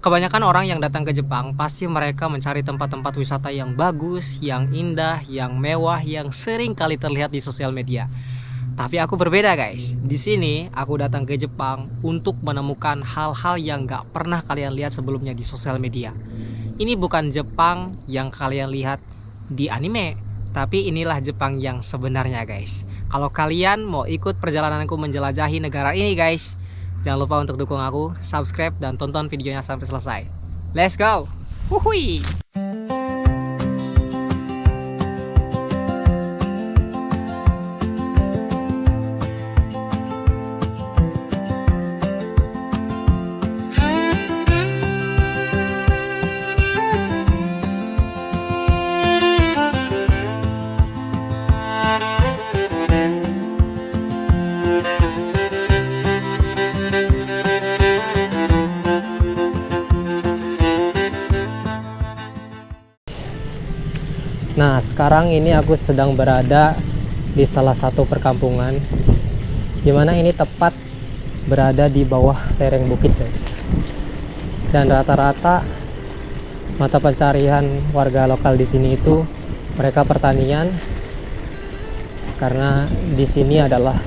Kebanyakan orang yang datang ke Jepang pasti mereka mencari tempat-tempat wisata yang bagus, yang indah, yang mewah, yang sering kali terlihat di sosial media. Tapi aku berbeda guys. Di sini aku datang ke Jepang untuk menemukan hal-hal yang gak pernah kalian lihat sebelumnya di sosial media. Ini bukan Jepang yang kalian lihat di anime, tapi inilah Jepang yang sebenarnya guys. Kalau kalian mau ikut perjalananku menjelajahi negara ini guys, jangan lupa untuk dukung aku, subscribe, dan tonton videonya sampai selesai. Let's go! Wuhui! Nah, sekarang ini aku sedang berada di salah satu perkampungan, dimana ini tepat berada di bawah lereng bukit guys. Dan rata-rata mata pencarian warga lokal di sini itu mereka pertanian, karena di sini adalah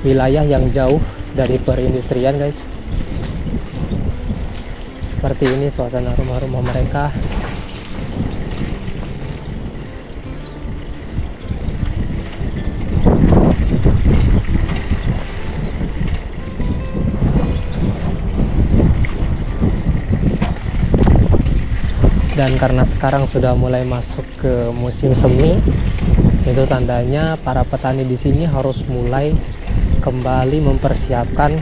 wilayah yang jauh dari perindustrian guys. Seperti ini suasana rumah-rumah mereka. Dan karena sekarang sudah mulai masuk ke musim semi, itu tandanya para petani di sini harus mulai kembali mempersiapkan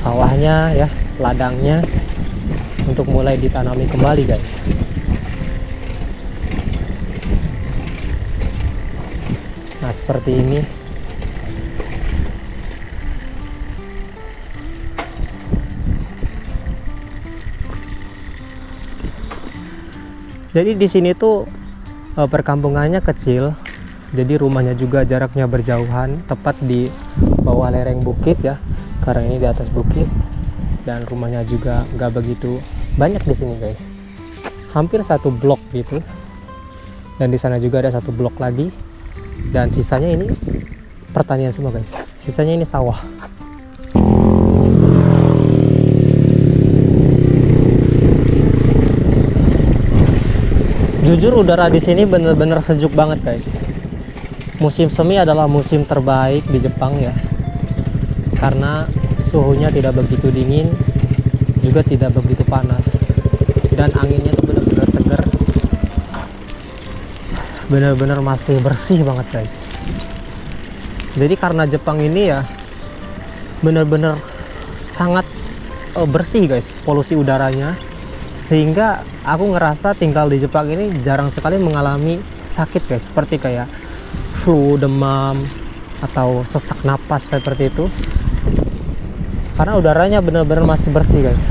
sawahnya ya, ladangnya untuk mulai ditanami kembali guys. Nah, seperti ini. Jadi di sini tuh perkampungannya kecil, jadi rumahnya juga jaraknya berjauhan, tepat di bawah lereng bukit ya, karena ini di atas bukit, dan rumahnya juga nggak begitu banyak di sini guys, hampir satu blok gitu, dan di sana juga ada satu blok lagi, dan sisanya ini pertanian semua guys, sisanya ini sawah. Jujur udara di sini bener-bener sejuk banget guys. Musim semi adalah musim terbaik di Jepang ya, karena suhunya tidak begitu dingin, juga tidak begitu panas, dan anginnya tuh bener-bener seger, bener-bener masih bersih banget guys. Jadi karena Jepang ini ya bener-bener sangat bersih guys polusi udaranya, sehingga aku ngerasa tinggal di Jepang ini jarang sekali mengalami sakit guys, seperti kayak flu, demam, atau sesak napas seperti itu, karena udaranya benar-benar masih bersih guys.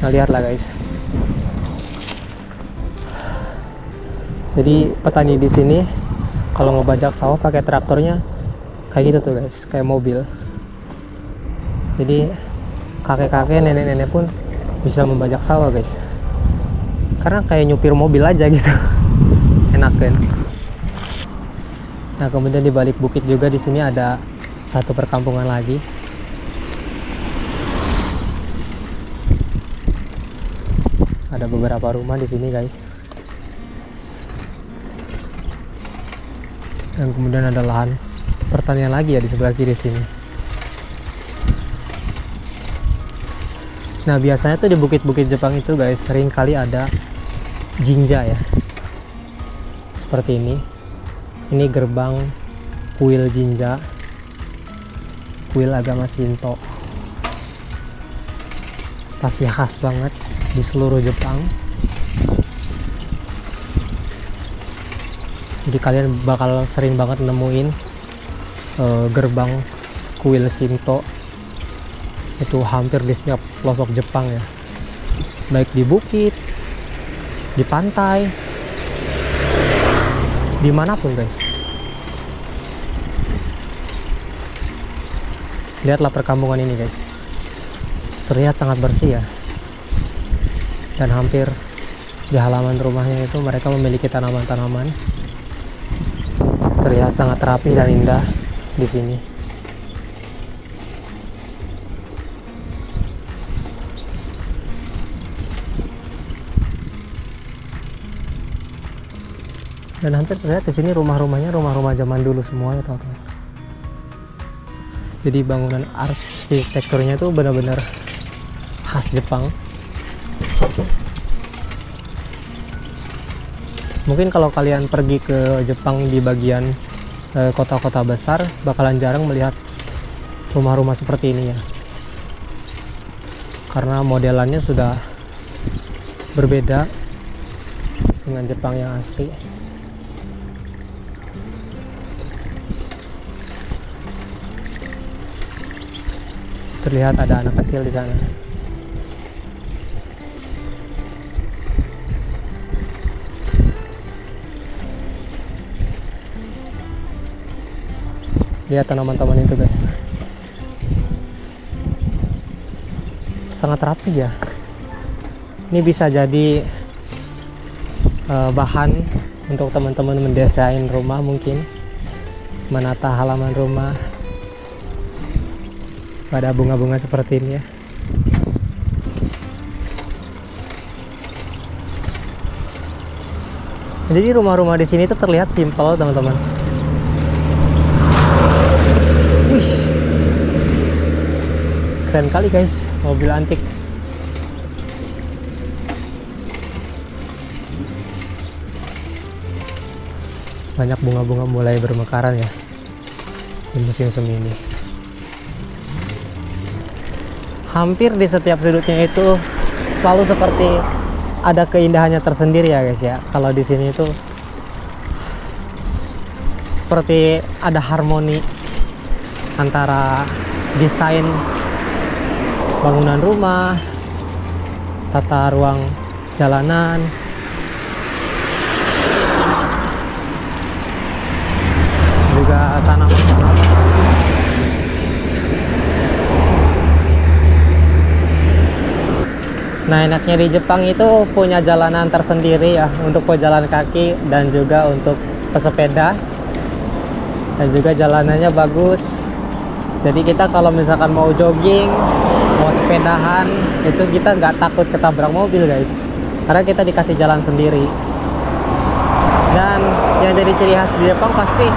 Nah, lihatlah guys. Jadi petani di sini kalau ngebajak sawah pakai traktornya kayak gitu tuh guys, kayak mobil. Jadi kakek-kakek, nenek-nenek pun bisa membajak sawah guys, karena kayak nyupir mobil aja gitu. Enak kan. Nah, kemudian di balik bukit juga di sini ada satu perkampungan lagi. Ada beberapa rumah di sini guys, dan kemudian ada lahan pertanian lagi ya di sebelah kiri sini. Nah, biasanya tuh di bukit-bukit Jepang itu guys sering kali ada jinja ya, seperti ini. Ini gerbang kuil jinja, kuil agama Shinto, pasti khas banget di seluruh Jepang. Jadi kalian bakal sering banget nemuin gerbang kuil Shinto itu hampir di setiap pelosok Jepang ya, baik di bukit, di pantai, dimanapun guys. Lihatlah perkampungan ini guys, terlihat sangat bersih ya. Dan hampir di halaman rumahnya itu mereka memiliki tanaman-tanaman. Terlihat sangat rapi dan indah di sini. Dan hampir terlihat di sini rumah-rumahnya rumah-rumah zaman dulu semua ya teman-teman. Jadi bangunan arsitekturnya itu benar-benar khas Jepang. Mungkin kalau kalian pergi ke Jepang di bagian kota-kota besar bakalan jarang melihat rumah-rumah seperti ini ya. Karena modelannya sudah berbeda dengan Jepang yang asli. Terlihat ada anak kecil di sana. Lihat tanaman-tanaman itu guys, sangat rapi ya. Ini bisa jadi bahan untuk teman-teman mendesain rumah, mungkin menata halaman rumah pada bunga-bunga seperti ini ya. Jadi rumah-rumah di sini tuh terlihat simpel teman-teman. Wih, keren kali guys, mobil antik. Banyak bunga-bunga mulai bermekaran ya di musim semi ini. Hampir di setiap sudutnya itu selalu seperti ada keindahannya tersendiri ya guys ya. Kalau di sini itu seperti ada harmoni antara desain bangunan rumah, tata ruang jalanan, juga tanaman-tanaman. Nah, enaknya di Jepang itu punya jalanan tersendiri ya untuk pejalan kaki dan juga untuk pesepeda. Dan juga jalanannya bagus. Jadi kita kalau misalkan mau jogging, mau sepedahan, itu kita nggak takut ketabrak mobil guys. Karena kita dikasih jalan sendiri. Dan yang jadi ciri khas di Jepang pasti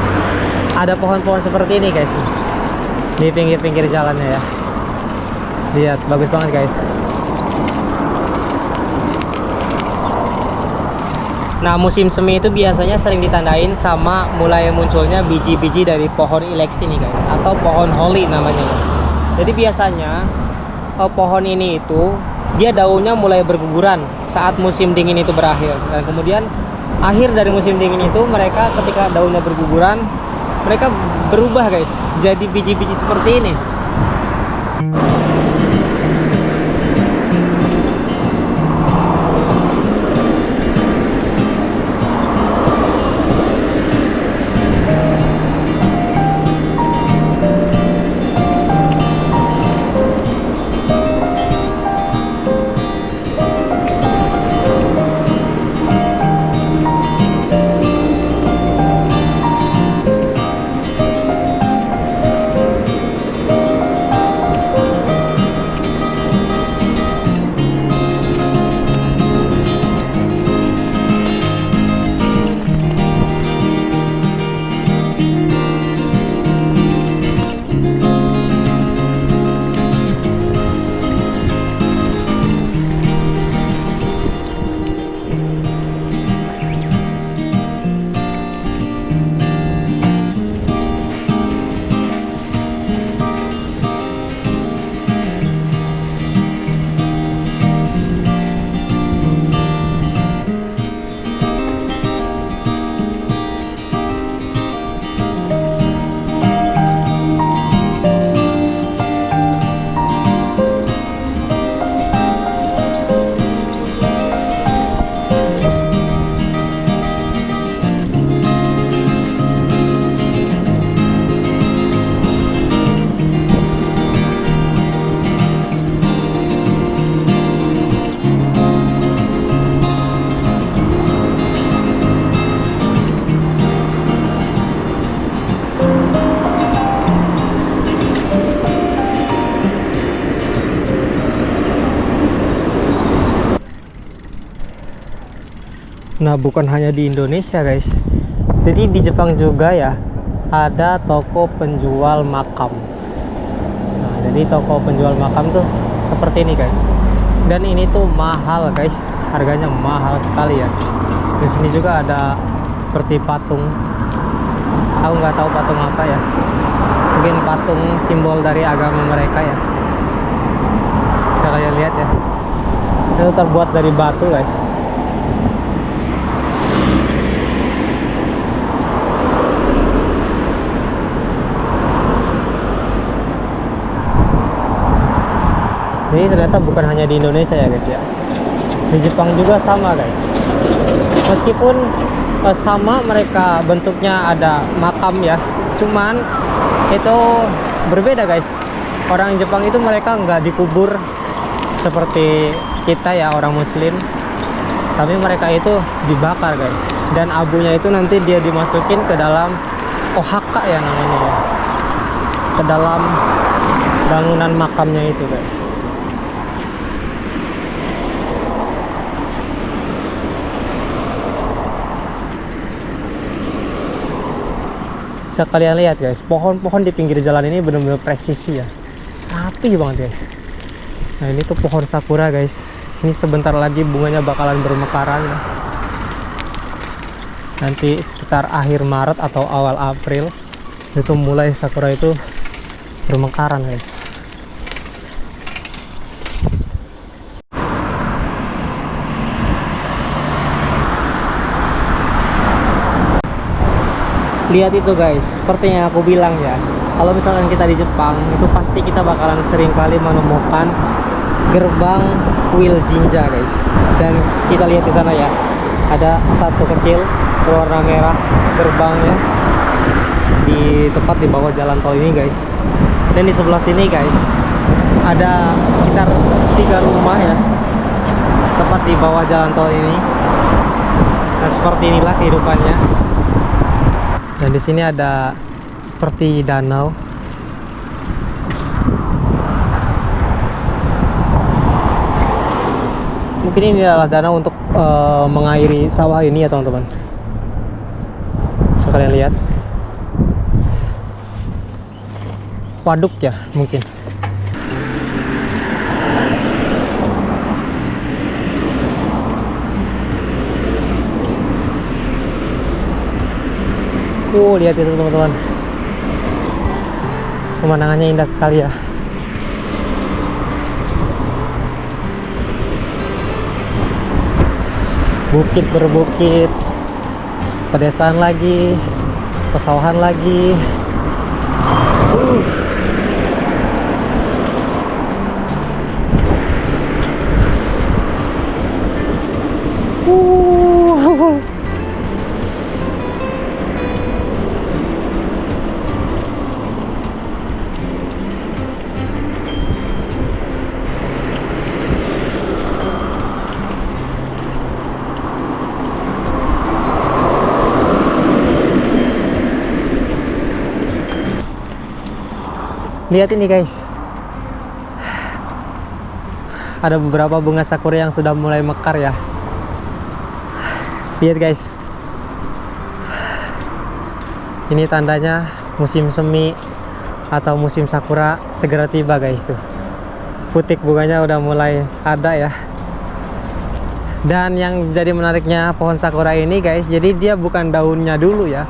ada pohon-pohon seperti ini guys. Di pinggir-pinggir jalannya ya. Lihat, bagus banget guys. Nah, musim semi itu biasanya sering ditandain sama mulai munculnya biji-biji dari pohon ilex ini guys, atau pohon holly namanya ya. Jadi biasanya pohon ini itu dia daunnya mulai berguguran saat musim dingin itu berakhir. Dan kemudian akhir dari musim dingin itu mereka ketika daunnya berguguran, mereka berubah guys jadi biji-biji seperti ini. Nah, bukan hanya di Indonesia guys, jadi di Jepang juga ya ada toko penjual makam. Nah, jadi toko penjual makam tuh seperti ini guys, dan ini tuh mahal guys, harganya mahal sekali ya. Di sini juga ada seperti patung, aku nggak tahu patung apa ya, mungkin patung simbol dari agama mereka ya. Bisa kalian lihat ya, itu terbuat dari batu guys. Ini ternyata bukan hanya di Indonesia ya guys ya, di Jepang juga sama guys. Meskipun sama, mereka bentuknya ada makam ya, cuman itu berbeda guys. Orang Jepang itu mereka nggak dikubur seperti kita ya, orang muslim, tapi mereka itu dibakar guys, dan abunya itu nanti dia dimasukin ke dalam ohaka ya namanya ya, ke dalam bangunan makamnya itu guys. Bisa kalian lihat guys, pohon-pohon di pinggir jalan ini benar-benar presisi ya, rapi banget guys. Nah, ini tuh pohon sakura guys, ini sebentar lagi bunganya bakalan bermekaran ya. Nanti sekitar akhir Maret atau awal April itu mulai sakura itu bermekaran guys. Lihat itu guys, seperti yang aku bilang ya, kalau misalkan kita di Jepang itu pasti kita bakalan sering kali menemukan gerbang kuil jinja guys. Dan kita lihat di sana ya, ada satu kecil berwarna merah gerbangnya di tepat di bawah jalan tol ini guys. Dan di sebelah sini guys ada sekitar 3 rumah ya, tepat di bawah jalan tol ini. Nah, seperti inilah kehidupannya. Dan di sini ada seperti danau. Mungkin ini adalah danau untuk mengairi sawah ini ya teman-teman. Bisa kalian lihat. Waduk ya mungkin. Lihat itu teman-teman, pemandangannya indah sekali ya. Bukit berbukit, pedesaan lagi, pesawahan lagi. Lihat ini guys, ada beberapa bunga sakura yang sudah mulai mekar ya. Lihat guys, ini tandanya musim semi atau musim sakura segera tiba guys. Tuh, putik bunganya udah mulai ada ya. Dan yang jadi menariknya pohon sakura ini guys, jadi dia bukan daunnya dulu ya,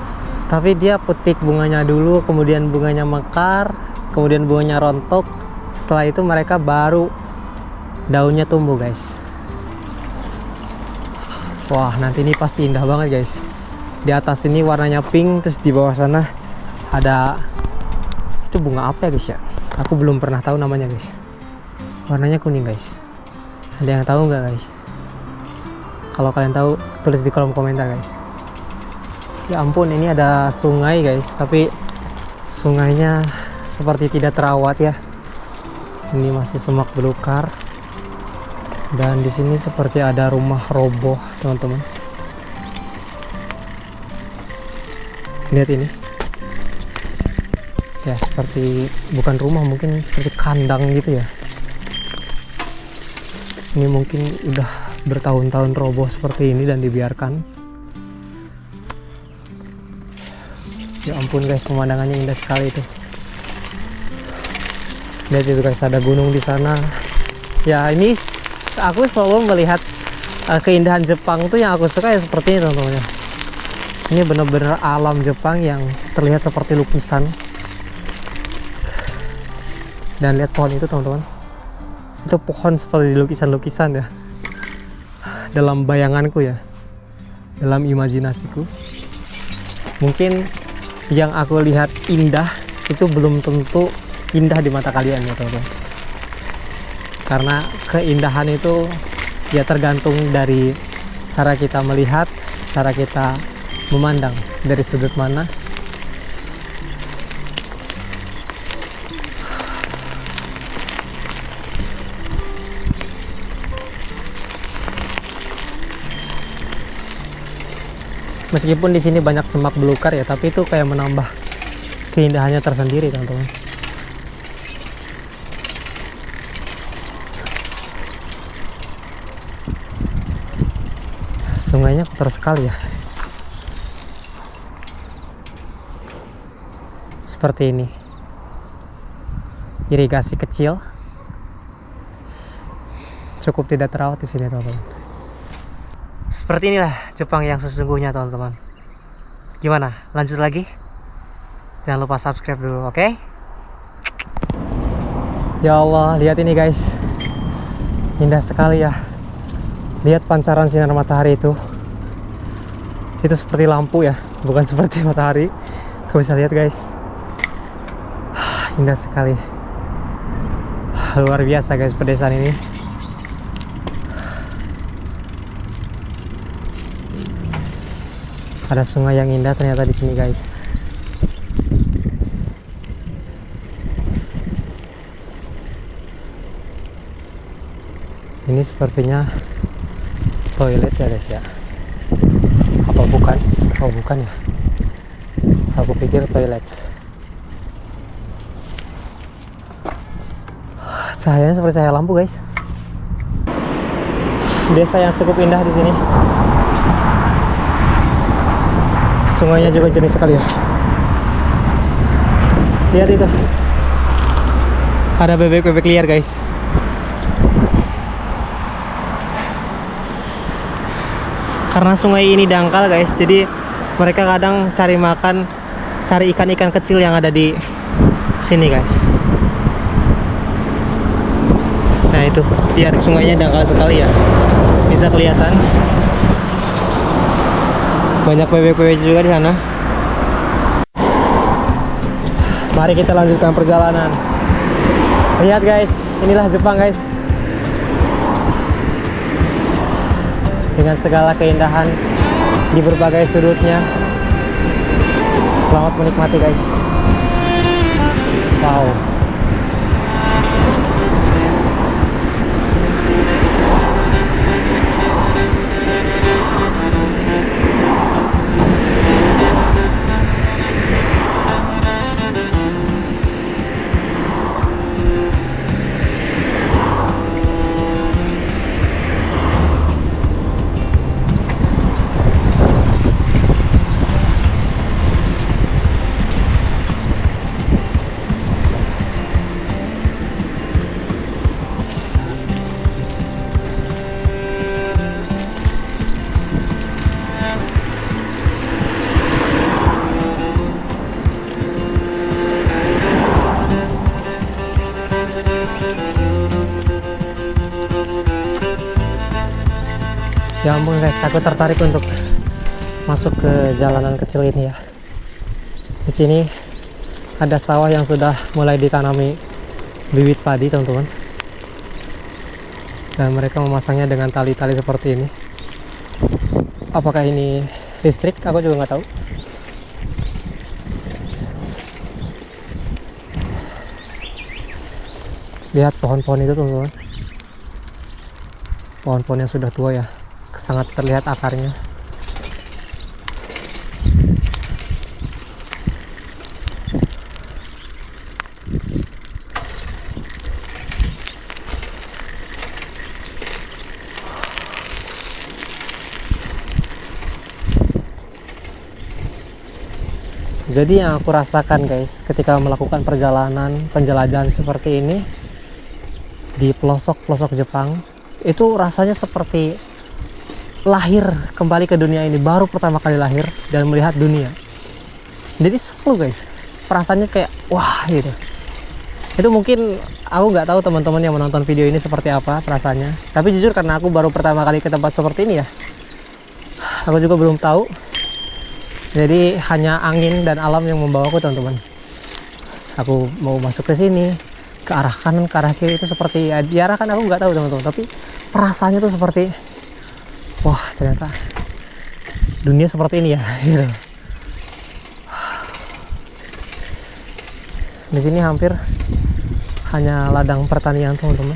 tapi dia putik bunganya dulu, kemudian bunganya mekar, kemudian bunganya rontok. Setelah itu mereka baru daunnya tumbuh guys. Wah, nanti ini pasti indah banget guys. Di atas ini warnanya pink, terus di bawah sana ada, itu bunga apa ya guys ya, aku belum pernah tahu namanya guys. Warnanya kuning guys. Ada yang tahu nggak guys? Kalau kalian tahu tulis di kolom komentar guys. Ya ampun, ini ada sungai guys, tapi sungainya seperti tidak terawat ya. Ini masih semak belukar. Dan di sini seperti ada rumah roboh, teman-teman. Lihat ini. Ya, seperti bukan rumah, mungkin seperti kandang gitu ya. Ini mungkin udah bertahun-tahun roboh seperti ini dan dibiarkan. Ya ampun guys, pemandangannya indah sekali itu. Lihat itu guys, ada gunung di sana. Ya ini aku selalu melihat keindahan Jepang tuh yang aku suka ya seperti ini teman-teman. Ini benar-benar alam Jepang yang terlihat seperti lukisan. Dan lihat pohon itu teman-teman. Itu pohon seperti lukisan-lukisan ya. Dalam bayanganku ya. Dalam imajinasiku. Mungkin yang aku lihat indah itu belum tentu indah di mata kalian ya teman-teman. Karena keindahan itu ya tergantung dari cara kita melihat, cara kita memandang dari sudut mana. Meskipun di sini banyak semak belukar ya, tapi itu kayak menambah keindahannya tersendiri teman-teman. Sungainya kotor sekali ya. Seperti ini, irigasi kecil, cukup tidak terawat di sini teman-teman. Seperti inilah Jepang yang sesungguhnya teman-teman. Gimana? Lanjut lagi? Jangan lupa subscribe dulu, oke? Ya Allah, lihat ini guys, indah sekali ya. Lihat pancaran sinar matahari itu seperti lampu ya, bukan seperti matahari. Kau bisa lihat guys. Indah sekali, luar biasa guys pedesaan ini. Ada sungai yang indah ternyata di sini guys. Ini sepertinya toilet ya guys ya. Apa bukan? Oh bukan ya. Aku pikir toilet. Cahayanya seperti cahaya lampu guys. Desa yang cukup indah di sini. Sungainya juga jernih sekali ya. Lihat itu. Ada bebek-bebek liar guys. Karena sungai ini dangkal guys, jadi mereka kadang cari makan, cari ikan-ikan kecil yang ada di sini guys. Nah itu, lihat sungainya dangkal sekali ya. Bisa kelihatan. Banyak bebek-bebek juga di sana. Mari kita lanjutkan perjalanan. Lihat guys, inilah Jepang guys. Dengan segala keindahan di berbagai sudutnya. Selamat menikmati guys. Wow. Ya ampun guys, aku tertarik untuk masuk ke jalanan kecil ini ya. Di sini ada sawah yang sudah mulai ditanami bibit padi teman-teman. Dan mereka memasangnya dengan tali-tali seperti ini. Apakah ini listrik? Aku juga nggak tahu. Lihat pohon-pohon itu teman-teman. Pohon-pohon yang sudah tua ya. Sangat terlihat akarnya. Jadi yang aku rasakan guys ketika melakukan perjalanan penjelajahan seperti ini di pelosok-pelosok Jepang, itu rasanya seperti lahir kembali ke dunia ini, baru pertama kali lahir dan melihat dunia. Jadi seru guys, perasaannya kayak wah gitu. Itu mungkin aku nggak tahu teman-teman yang menonton video ini seperti apa perasaannya, tapi jujur karena aku baru pertama kali ke tempat seperti ini ya, aku juga belum tahu. Jadi hanya angin dan alam yang membawaku teman-teman. Aku mau masuk ke sini, ke arah kanan, ke arah kiri, itu seperti ya, diarahkan aku nggak tahu teman-teman, tapi perasaannya tuh seperti wah ternyata dunia seperti ini ya gitu. Di sini hampir hanya ladang pertanian teman-teman,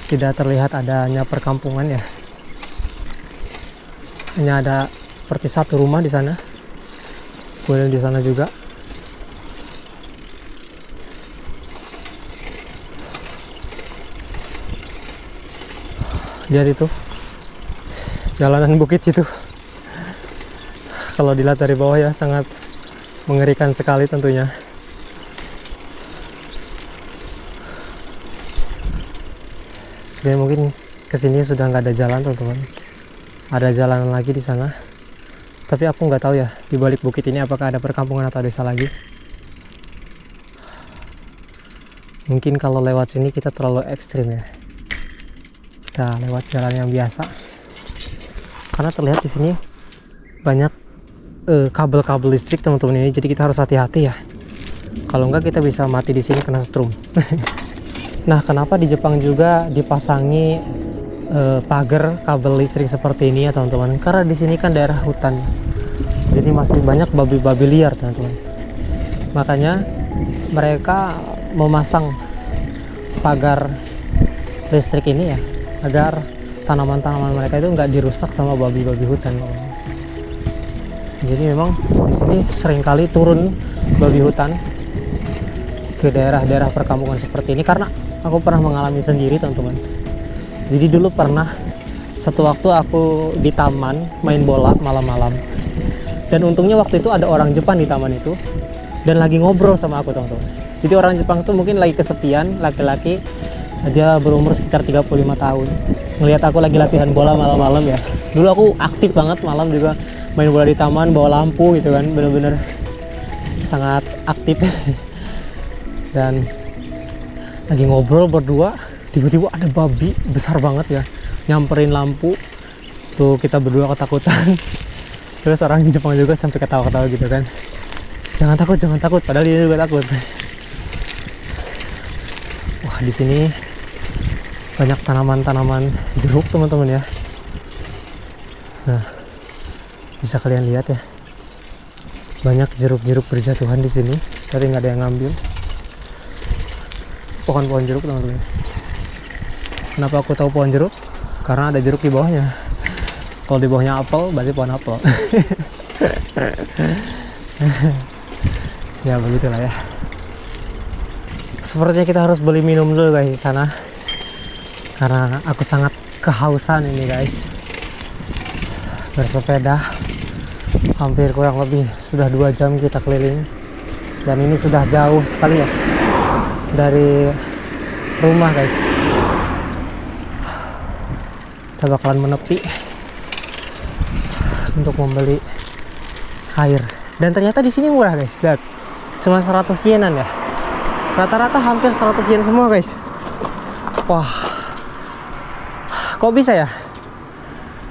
tidak terlihat adanya perkampungan ya. Hanya ada seperti satu rumah di sana, kemudian di sana juga. Lihat itu, jalanan bukit itu. Kalau dilihat dari bawah ya sangat mengerikan sekali tentunya. Sebenarnya mungkin kesini sudah nggak ada jalan teman-teman. Ada jalan lagi di sana, tapi aku nggak tahu ya di balik bukit ini apakah ada perkampungan atau desa lagi. Mungkin kalau lewat sini kita terlalu ekstrim ya, kita lewat jalan yang biasa, karena terlihat di sini banyak kabel-kabel listrik teman-teman ini, jadi kita harus hati-hati ya, kalau enggak kita bisa mati di sini kena setrum. Nah, kenapa di Jepang juga dipasangi pagar kabel listrik seperti ini ya teman-teman? Karena di sini kan daerah hutan, jadi masih banyak babi-babi liar teman-teman. Makanya mereka memasang pagar listrik ini ya, agar tanaman-tanaman mereka itu nggak dirusak sama babi-babi hutan. Jadi memang di sini seringkali turun babi hutan ke daerah-daerah perkampungan seperti ini, karena aku pernah mengalami sendiri teman-teman. Jadi dulu pernah satu waktu aku di taman main bola malam-malam, dan untungnya waktu itu ada orang Jepang di taman itu dan lagi ngobrol sama aku teman-teman. Jadi orang Jepang tuh mungkin lagi kesepian, laki-laki, dia berumur sekitar 35 tahun, ngelihat aku lagi latihan bola malam-malam ya. Dulu aku aktif banget malam juga, main bola di taman, bawa lampu gitu kan, bener-bener sangat aktif. Dan lagi ngobrol berdua, tiba-tiba ada babi besar banget ya nyamperin lampu tuh, kita berdua ketakutan. Terus orang Jepang juga sampai ketawa-ketawa gitu kan, jangan takut, padahal dia juga takut. Wah, di sini banyak tanaman-tanaman jeruk teman-teman ya. Nah, bisa kalian lihat ya, banyak jeruk-jeruk berjatuhan di sini, tapi nggak ada yang ngambil. Pohon-pohon jeruk teman-teman. Kenapa aku tahu pohon jeruk? Karena ada jeruk di bawahnya. Kalau di bawahnya apel, berarti pohon apel. Ya begitulah ya. Sepertinya kita harus beli minum dulu guys di sana, karena aku sangat kehausan ini guys. Bersepeda hampir kurang lebih sudah 2 jam kita keliling, dan ini sudah jauh sekali ya dari rumah guys. Kita bakalan menepi untuk membeli air, dan ternyata di sini murah guys. Lihat, cuma 100 yenan ya, rata-rata hampir 100 yen semua guys. Wah, kok bisa ya?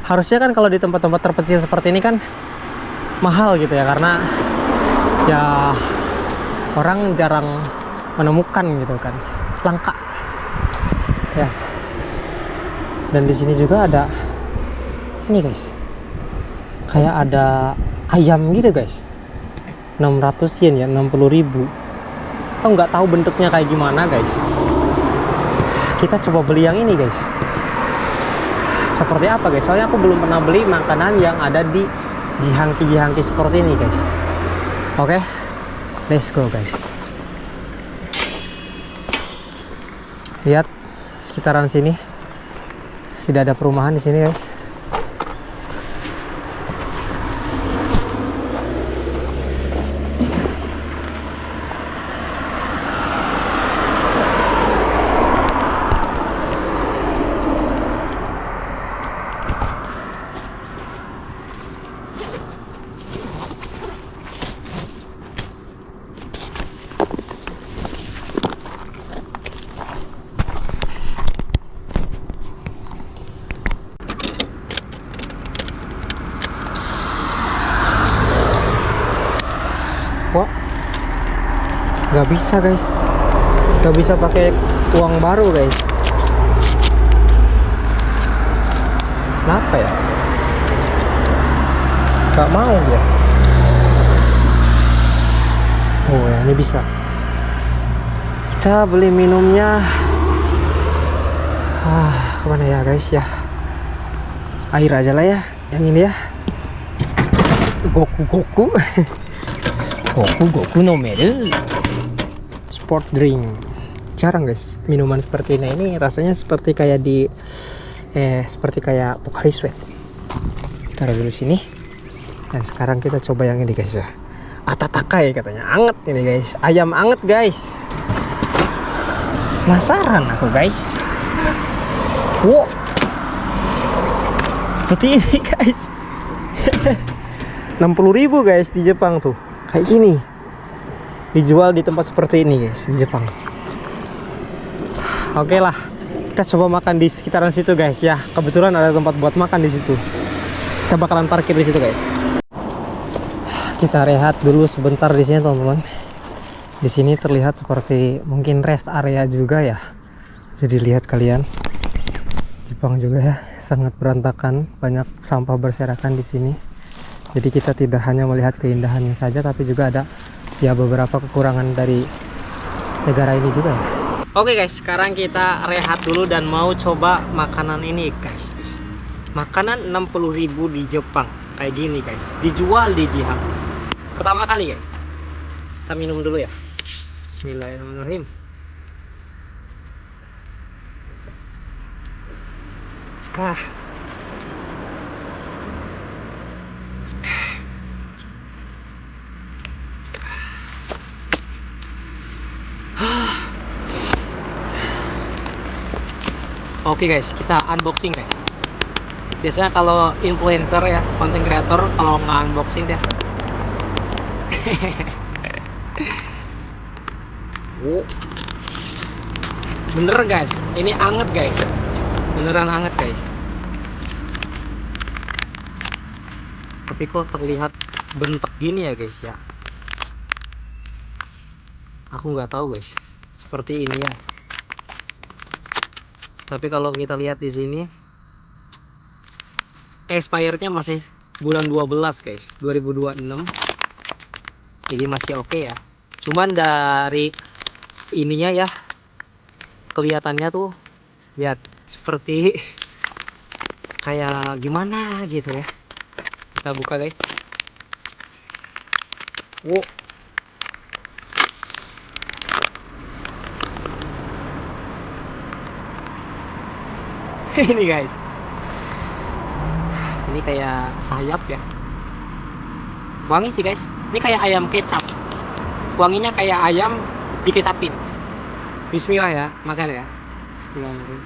Harusnya kan kalau di tempat-tempat terpencil seperti ini kan mahal gitu ya, karena ya orang jarang menemukan gitu kan, langka ya. Dan di sini juga ada ini guys, kayak ada ayam gitu guys, 600 yen ya, 60.000. Aku nggak tahu bentuknya kayak gimana guys. Kita coba beli yang ini guys, seperti apa guys, soalnya aku belum pernah beli makanan yang ada di jihangki seperti ini guys. Oke, let's go guys. Lihat sekitaran sini, tidak ada perumahan di sini guys. Gak bisa guys, gak bisa pakai uang baru guys. Kenapa ya? Gak mau dia. Oh ya, ini bisa. Kita beli minumnya. Kemana ya guys ya? Air aja lah ya, yang ini ya. Goku Goku Goku no medal. Sport drink. Jarang guys minuman seperti ini rasanya seperti kayak seperti kayak Pocari Sweat. Taruh dulu sini. Dan sekarang kita coba yang ini guys ya. Atatakai katanya, anget ini guys. Ayam anget guys. Penasaran aku guys. Wow. Seperti ini guys. 60.000 guys di Jepang tuh. Kayak gini. Dijual di tempat seperti ini guys di Jepang. Oke lah. Kita coba makan di sekitaran situ guys ya. Kebetulan ada tempat buat makan di situ. Kita bakalan parkir di situ guys. Kita rehat dulu sebentar di sini teman-teman. Di sini terlihat seperti mungkin rest area juga ya. Jadi lihat kalian. Jepang juga ya, sangat berantakan, banyak sampah berserakan di sini. Jadi kita tidak hanya melihat keindahannya saja, tapi juga ada ya beberapa kekurangan dari negara ini juga ya. Oke guys, sekarang kita rehat dulu dan mau coba makanan ini guys. Makanan 60.000 di Jepang, kayak gini guys, dijual di Jihang. Pertama kali guys. Kita minum dulu ya. Bismillahirrahmanirrahim. Oke guys, kita unboxing guys. Biasanya kalau influencer ya, content creator kalau nggak unboxing deh. Bener guys, ini anget guys. Beneran anget guys. Tapi kok terlihat bentek gini ya guys ya. Aku nggak tahu guys. Seperti ini ya. Tapi kalau kita lihat di sini, expirednya masih bulan 12 guys, 2026. Jadi masih oke ya. Cuman dari ininya ya, kelihatannya tuh lihat seperti kayak gimana gitu ya. Kita buka guys. Wow. Ini guys, ini kayak sayap ya. Wangi sih guys, ini kayak ayam kecap. Wanginya kayak ayam dikecapin. Bismillah ya, makan ya. Bismillahirrahmanirrahim.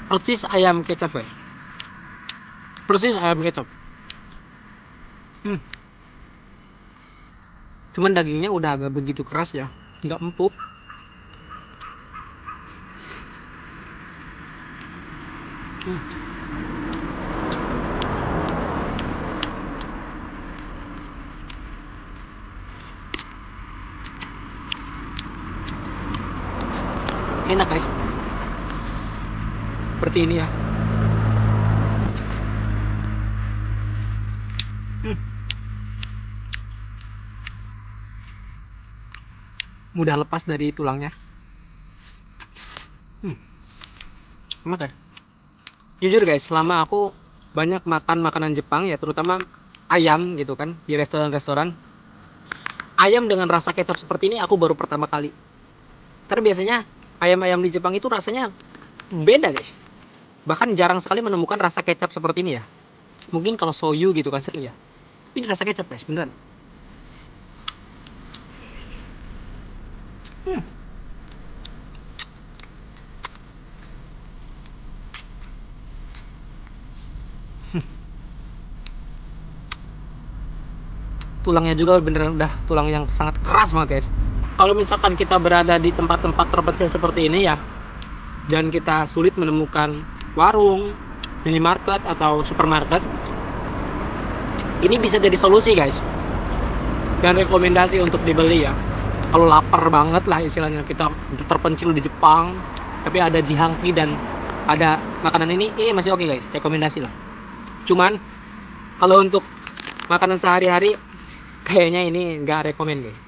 Persis ayam kecap ya. Persis ayam kecap. Cuman dagingnya udah agak begitu keras ya, nggak empuk. Enak guys, seperti ini ya. Mudah lepas dari tulangnya. Enak ya. Jujur guys, selama aku banyak makan makanan Jepang ya, terutama ayam gitu kan, di restoran-restoran, ayam dengan rasa kecap seperti ini aku baru pertama kali. Karena biasanya ayam-ayam di Jepang itu rasanya beda guys. Bahkan jarang sekali menemukan rasa kecap seperti ini ya. Mungkin kalau soyu gitu kan sering ya. Ini rasa kecap guys, beneran. Tulangnya juga beneran udah tulang yang sangat keras banget guys. Kalau misalkan kita berada di tempat-tempat terpencil seperti ini ya, dan kita sulit menemukan warung, minimarket atau supermarket, ini bisa jadi solusi guys, dan rekomendasi untuk dibeli ya. Kalau lapar banget lah istilahnya, kita terpencil di Jepang tapi ada jihangki dan ada makanan ini masih oke guys, rekomendasi lah. Cuman kalau untuk makanan sehari-hari kayaknya ini nggak rekomend guys.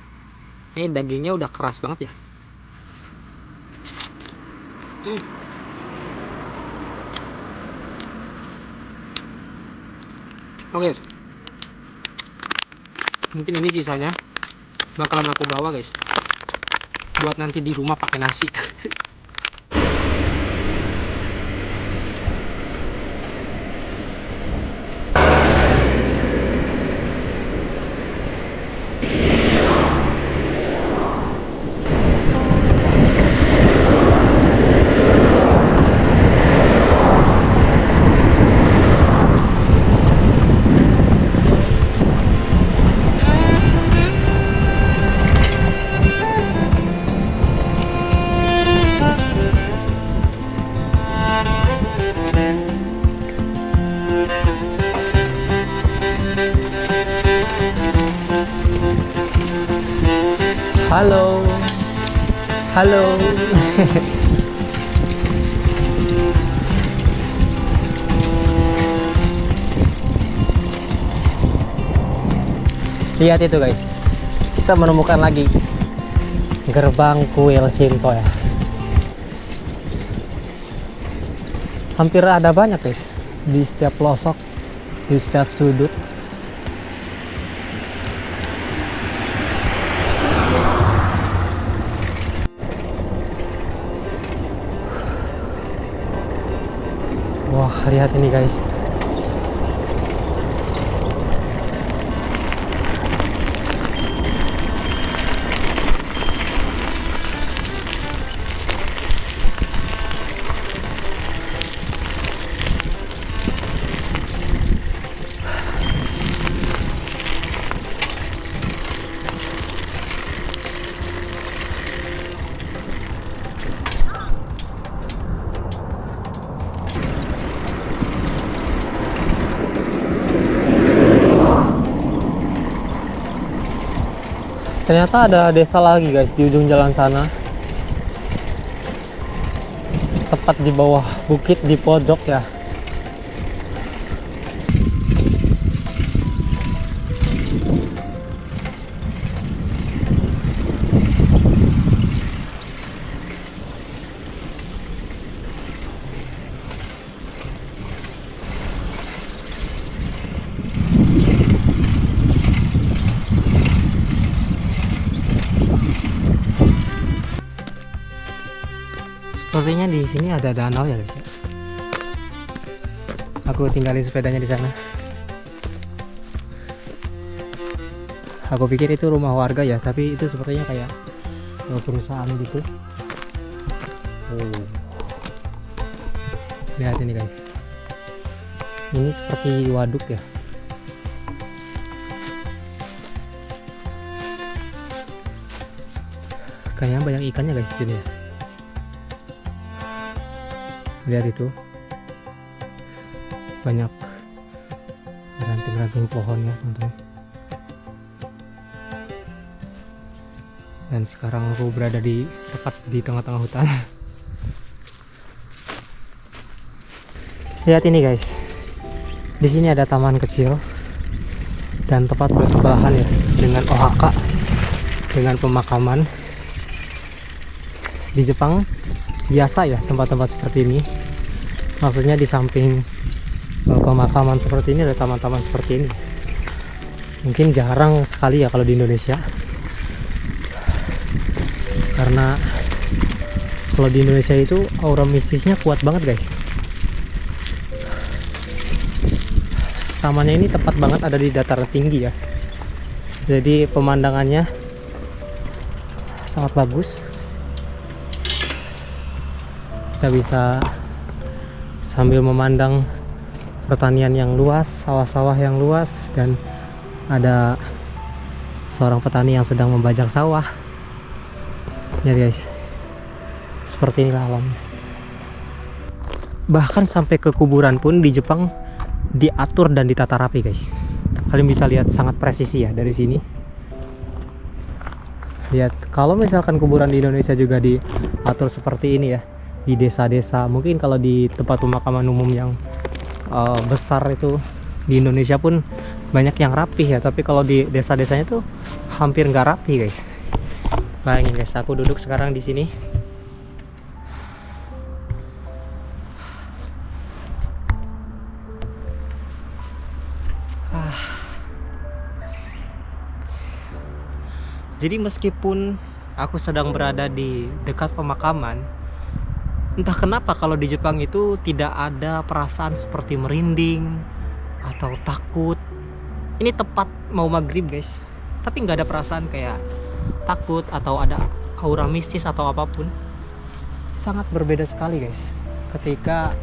Ini dagingnya udah keras banget ya. Oke, mungkin ini sisanya bakalan aku bawa guys, buat nanti di rumah pakai nasi. Halo, halo. Lihat itu guys, kita menemukan lagi gerbang kuil Shinto ya. Hampir ada banyak guys, di setiap pelosok, di setiap sudut. Wah, lihat ini guys. Ternyata ada desa lagi guys di ujung jalan sana, tepat di bawah bukit di pojok ya. Sepertinya di sini ada danau ya guys. Aku tinggalin sepedanya di sana. Aku pikir itu rumah warga ya, tapi itu sepertinya kayak perusahaan gitu. Oh. Lihat ini guys. Ini seperti waduk ya. Kayaknya banyak ikannya guys di sini ya. Lihat itu, banyak ranting-ranting pohon ya teman-teman. Dan sekarang aku berada di tepat di tengah-tengah hutan. Lihat ini guys, di sini ada taman kecil dan tepat bersebelahan ya dengan Ohaka, dengan pemakaman. Di Jepang biasa ya tempat-tempat seperti ini, maksudnya di samping pemakaman seperti ini ada taman-taman seperti ini. Mungkin jarang sekali ya kalau di Indonesia, karena kalau di Indonesia itu aura mistisnya kuat banget guys. Tamannya ini tepat banget ada di dataran tinggi ya, jadi pemandangannya sangat bagus. Kita bisa sambil memandang pertanian yang luas, sawah-sawah yang luas, dan ada seorang petani yang sedang membajak sawah. Ya guys, seperti inilah alamnya. Bahkan sampai ke kuburan pun di Jepang diatur dan ditata rapi guys. Kalian bisa lihat sangat presisi ya dari sini. Lihat, kalau misalkan kuburan di Indonesia juga diatur seperti ini ya, di desa-desa, mungkin kalau di tempat pemakaman umum yang besar itu di Indonesia pun banyak yang rapih ya, tapi kalau di desa-desanya tuh hampir nggak rapi guys. Bayangin guys, aku duduk sekarang di sini. Jadi meskipun aku sedang berada di dekat pemakaman, entah kenapa kalau di Jepang itu tidak ada perasaan seperti merinding atau takut. Ini tepat mau maghrib guys, tapi nggak ada perasaan kayak takut atau ada aura mistis atau apapun. Sangat berbeda sekali guys ketika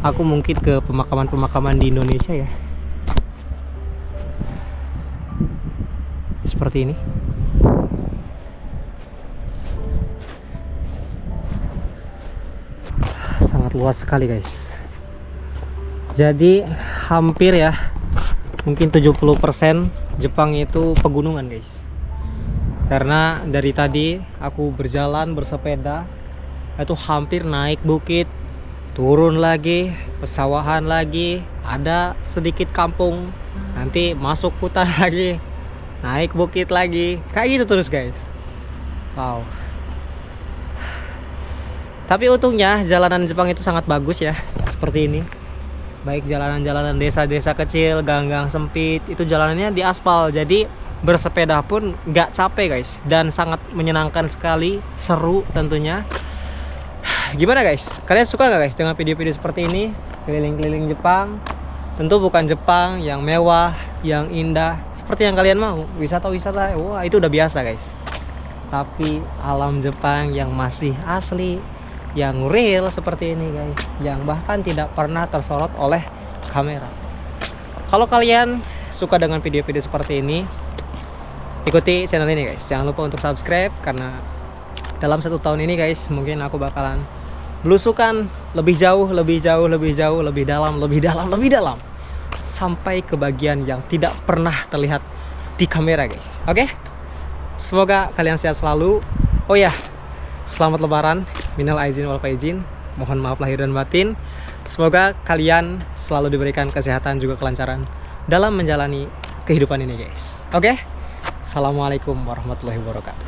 aku mungkin ke pemakaman-pemakaman di Indonesia ya, seperti ini. Sangat luas sekali guys. Jadi hampir ya, mungkin 70% Jepang itu pegunungan guys. Karena dari tadi aku berjalan bersepeda, itu hampir naik bukit, turun lagi, pesawahan lagi, ada sedikit kampung, nanti masuk hutan lagi, naik bukit lagi, kayak gitu terus guys. Wow. Tapi untungnya jalanan Jepang itu sangat bagus ya, seperti ini. Baik jalanan-jalanan desa-desa kecil, gang-gang sempit, itu jalanannya di aspal, jadi bersepeda pun nggak capek guys, dan sangat menyenangkan sekali, seru tentunya. Gimana guys, kalian suka nggak guys dengan video-video seperti ini, keliling-keliling Jepang? Tentu bukan Jepang yang mewah, yang indah seperti yang kalian mau, wisata-wisata, wah itu udah biasa guys. Tapi alam Jepang yang masih asli, yang real seperti ini guys, yang bahkan tidak pernah tersorot oleh kamera. Kalau kalian suka dengan video-video seperti ini, ikuti channel ini guys. Jangan lupa untuk subscribe, karena dalam 1 tahun ini guys, mungkin aku bakalan belusukan lebih jauh, lebih dalam, sampai ke bagian yang tidak pernah terlihat di kamera guys. Oke? Semoga kalian sehat selalu. Oh ya, selamat lebaran, minal aizin wal faizin, mohon maaf lahir dan batin. Semoga kalian selalu diberikan kesehatan juga kelancaran dalam menjalani kehidupan ini guys. Oke? Assalamualaikum warahmatullahi wabarakatuh.